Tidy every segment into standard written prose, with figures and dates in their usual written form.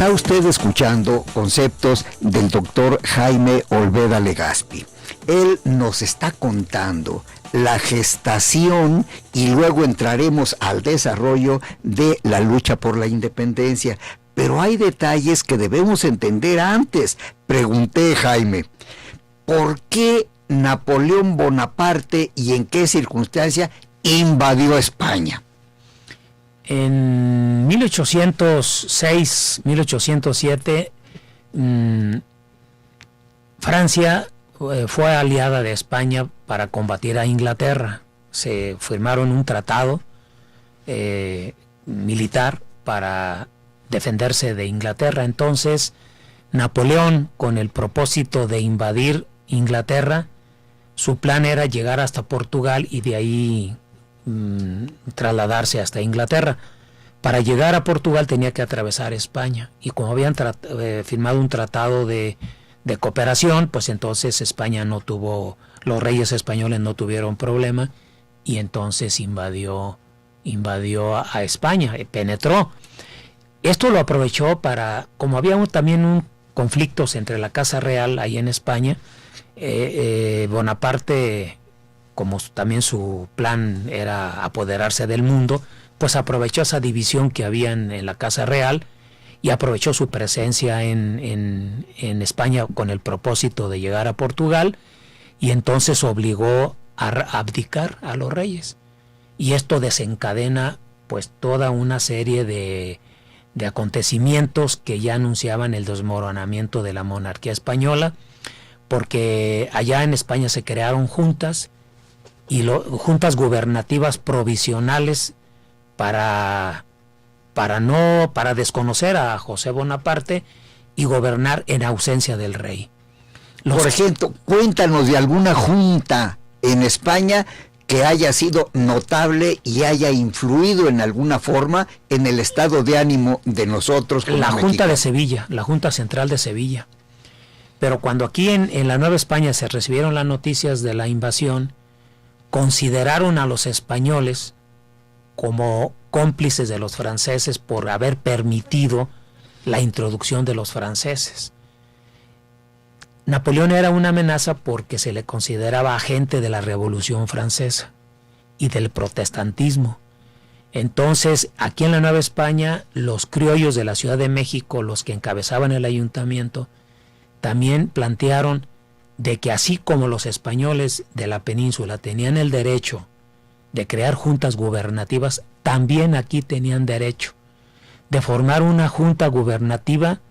Está usted escuchando conceptos del doctor Jaime Olveda Legaspi. Él nos está contando la gestación y luego entraremos al desarrollo de la lucha por la independencia. Pero hay detalles que debemos entender antes. Pregunté, Jaime, ¿por qué Napoleón Bonaparte y en qué circunstancia invadió España? En 1806, 1807, Francia fue aliada de España para combatir a Inglaterra. Se firmaron un tratado militar para defenderse de Inglaterra. Entonces, Napoleón, con el propósito de invadir Inglaterra, su plan era llegar hasta Portugal y de ahí trasladarse hasta Inglaterra. Para llegar a Portugal tenía que atravesar España, y como habían firmado un tratado de cooperación, pues entonces España no tuvo, los reyes españoles no tuvieron problema, y entonces invadió a España, penetró. Esto lo aprovechó para, como había también conflictos entre la Casa Real ahí en España, Bonaparte, como también su plan era apoderarse del mundo, pues aprovechó esa división que había en la Casa Real y aprovechó su presencia en España con el propósito de llegar a Portugal, y entonces obligó a abdicar a los reyes. Y esto desencadena pues toda una serie de acontecimientos que ya anunciaban el desmoronamiento de la monarquía española, porque allá en España se crearon juntas juntas gubernativas provisionales para desconocer a José Bonaparte y gobernar en ausencia del rey. Por ejemplo, cuéntanos de alguna junta en España que haya sido notable y haya influido en alguna forma en el estado de ánimo de nosotros como La mexicanos. Junta de Sevilla, la Junta Central de Sevilla. Pero cuando aquí en la Nueva España se recibieron las noticias de la invasión, consideraron a los españoles como cómplices de los franceses por haber permitido la introducción de los franceses. Napoleón era una amenaza porque se le consideraba agente de la Revolución Francesa y del protestantismo. Entonces, aquí en la Nueva España, los criollos de la Ciudad de México, los que encabezaban el ayuntamiento, también plantearon de que así como los españoles de la península tenían el derecho de crear juntas gubernativas, también aquí tenían derecho de formar una junta gubernativa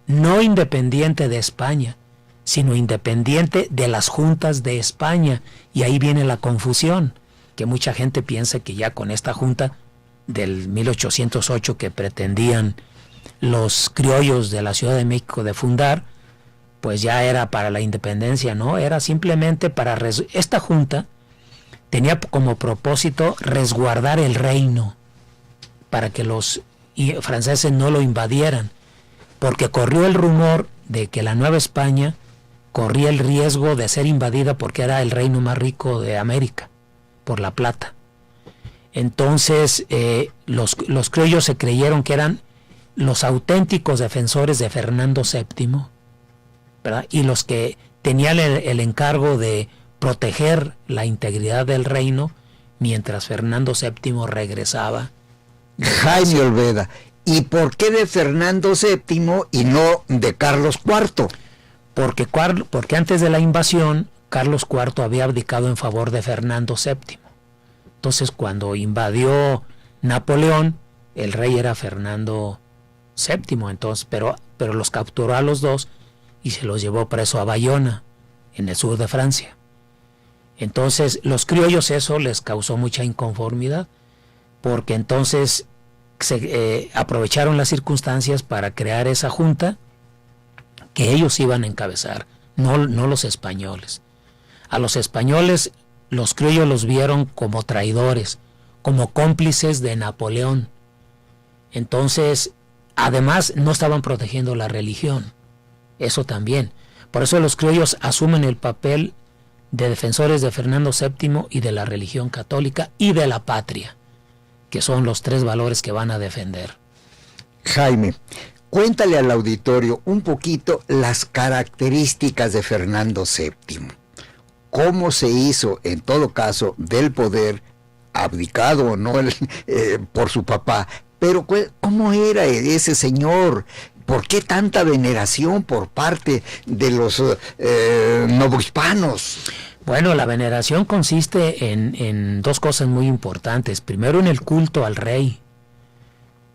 no independiente de España, sino independiente de las juntas de España. Y ahí viene la confusión, que mucha gente piensa que ya con esta junta del 1808 que pretendían los criollos de la Ciudad de México de fundar, pues ya era para la independencia. No, era simplemente para... Esta junta tenía como propósito resguardar el reino para que los franceses no lo invadieran, porque corrió el rumor de que la Nueva España corría el riesgo de ser invadida porque era el reino más rico de América, por la plata. Entonces los criollos se creyeron que eran los auténticos defensores de Fernando VII, ¿verdad? Y los que tenían el encargo de proteger la integridad del reino mientras Fernando VII regresaba. Jaime Olveda, ¿y por qué de Fernando VII y no de Carlos IV? Porque antes de la invasión, Carlos IV había abdicado en favor de Fernando VII. Entonces, cuando invadió Napoleón, el rey era Fernando VII, entonces, pero los capturó a los dos y se los llevó preso a Bayona, en el sur de Francia. Entonces, los criollos eso les causó mucha inconformidad, porque entonces aprovecharon las circunstancias para crear esa junta que ellos iban a encabezar, no los españoles. A los españoles los criollos los vieron como traidores, como cómplices de Napoleón. Entonces, además, no estaban protegiendo la religión, eso también. Por eso los criollos asumen el papel de defensores de Fernando VII y de la religión católica y de la patria, que son los tres valores que van a defender. Jaime, Cuéntale al auditorio un poquito las características de Fernando VII. ¿Cómo se hizo, en todo caso, del poder, abdicado o no por su papá? Pero ¿cómo era ese señor? ¿Por qué tanta veneración por parte de los novohispanos? Bueno, la veneración consiste en dos cosas muy importantes. Primero, en el culto al rey.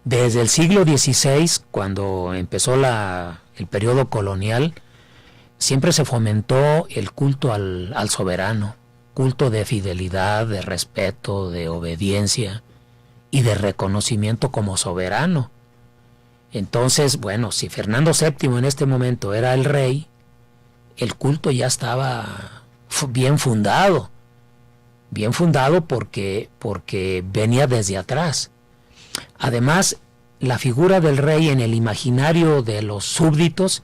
Desde el siglo XVI, cuando empezó el periodo colonial, siempre se fomentó el culto al soberano, culto de fidelidad, de respeto, de obediencia y de reconocimiento como soberano. Entonces, bueno, si Fernando VII en este momento era el rey, el culto ya estaba bien fundado porque venía desde atrás. Además, la figura del rey en el imaginario de los súbditos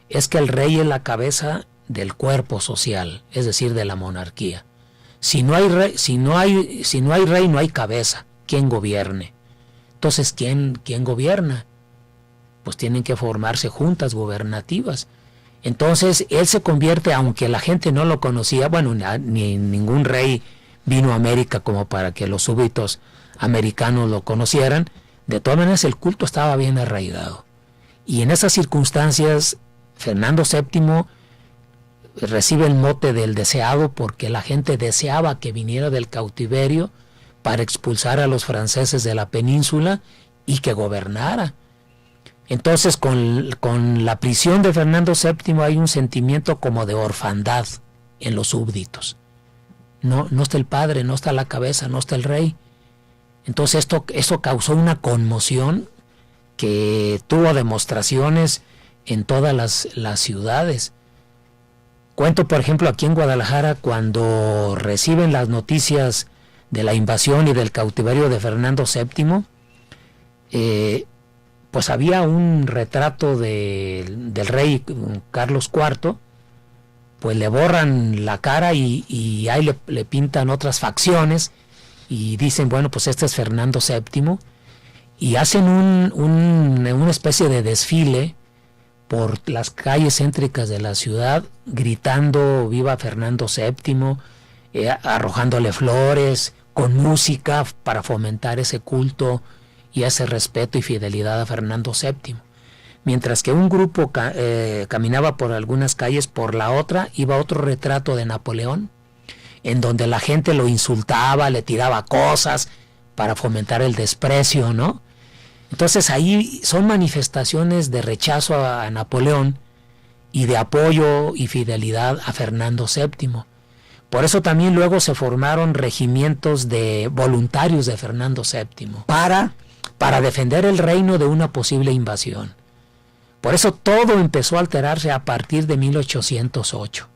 es que el rey es la cabeza del cuerpo social, es decir, de la monarquía. Si no hay rey, no hay cabeza. ¿Quién gobierne? Entonces, ¿quién gobierna? Pues tienen que formarse juntas gubernativas. Entonces, él se convierte, aunque la gente no lo conocía, bueno, ni ningún rey vino a América como para que los súbditos americanos lo conocieran, de todas maneras el culto estaba bien arraigado. Y en esas circunstancias, Fernando VII recibe el mote del deseado porque la gente deseaba que viniera del cautiverio para expulsar a los franceses de la península y que gobernara. Entonces, con la prisión de Fernando VII hay un sentimiento como de orfandad en los súbditos. No está el padre, no está la cabeza, no está el rey. Entonces eso causó una conmoción que tuvo demostraciones en todas las ciudades. Cuento, por ejemplo, aquí en Guadalajara, cuando reciben las noticias de la invasión y del cautiverio de Fernando VII, pues había un retrato del rey Carlos IV, pues le borran la cara y ahí le pintan otras facciones y dicen, bueno, pues este es Fernando VII, y hacen una especie de desfile por las calles céntricas de la ciudad, gritando viva Fernando VII, arrojándole flores, con música para fomentar ese culto y ese respeto y fidelidad a Fernando VII. Mientras que un grupo caminaba por algunas calles, por la otra iba otro retrato de Napoleón, en donde la gente lo insultaba, le tiraba cosas para fomentar el desprecio, ¿no? Entonces ahí son manifestaciones de rechazo a Napoleón y de apoyo y fidelidad a Fernando VII. Por eso también luego se formaron regimientos de voluntarios de Fernando VII para defender el reino de una posible invasión. Por eso todo empezó a alterarse a partir de 1808.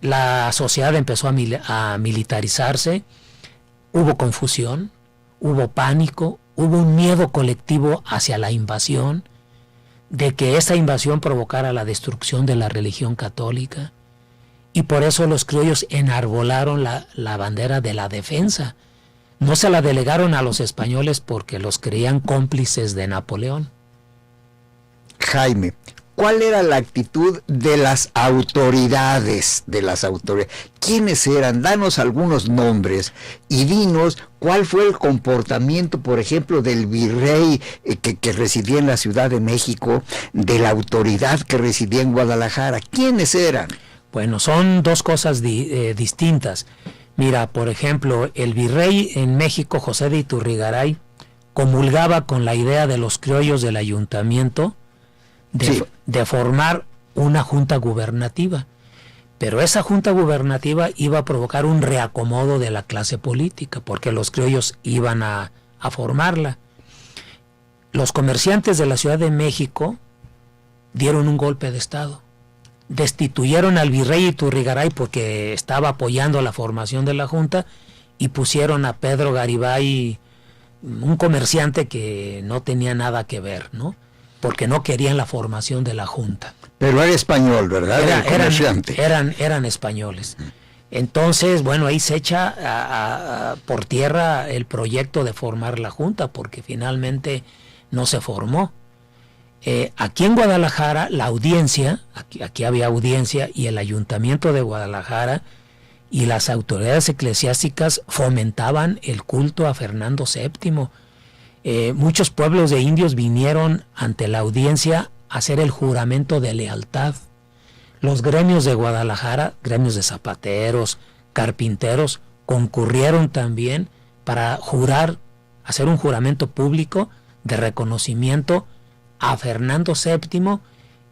La sociedad empezó a militarizarse, hubo confusión, hubo pánico, hubo un miedo colectivo hacia la invasión, de que esa invasión provocara la destrucción de la religión católica, y por eso los criollos enarbolaron la bandera de la defensa. No se la delegaron a los españoles porque los creían cómplices de Napoleón. Jaime, ¿cuál era la actitud de las autoridades? ¿Quiénes eran? Danos algunos nombres y dinos cuál fue el comportamiento, por ejemplo, del virrey que residía en la Ciudad de México, de la autoridad que residía en Guadalajara. ¿Quiénes eran? Bueno, son dos cosas distintas. Mira, por ejemplo, el virrey en México, José de Iturrigaray, comulgaba con la idea de los criollos del ayuntamiento de formar una junta gubernativa. Pero esa junta gubernativa iba a provocar un reacomodo de la clase política, porque los criollos iban a formarla. Los comerciantes de la Ciudad de México dieron un golpe de Estado. Destituyeron al virrey Iturrigaray porque estaba apoyando la formación de la junta y pusieron a Pedro Garibay, un comerciante que no tenía nada que ver, ¿no? Porque no querían la formación de la junta. Pero era español, ¿verdad? Eran españoles. Entonces, bueno, ahí se echa por tierra el proyecto de formar la junta, porque finalmente no se formó. aquí en Guadalajara, la audiencia, aquí había audiencia, y el Ayuntamiento de Guadalajara y las autoridades eclesiásticas fomentaban el culto a Fernando VII. Muchos pueblos de indios vinieron ante la audiencia a hacer el juramento de lealtad. Los gremios de Guadalajara, gremios de zapateros, carpinteros, concurrieron también para hacer un juramento público de reconocimiento a Fernando VII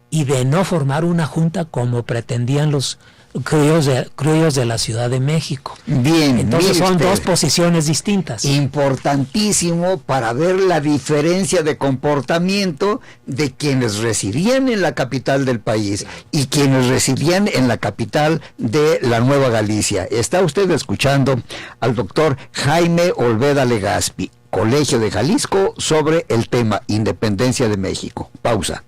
y de no formar una junta como pretendían los criollos de la Ciudad de México. Bien, entonces son dos posiciones distintas. Importantísimo para ver la diferencia de comportamiento de quienes residían en la capital del país y quienes residían en la capital de la Nueva Galicia. Está usted escuchando al doctor Jaime Olveda Legaspi, Colegio de Jalisco, sobre el tema Independencia de México. Pausa.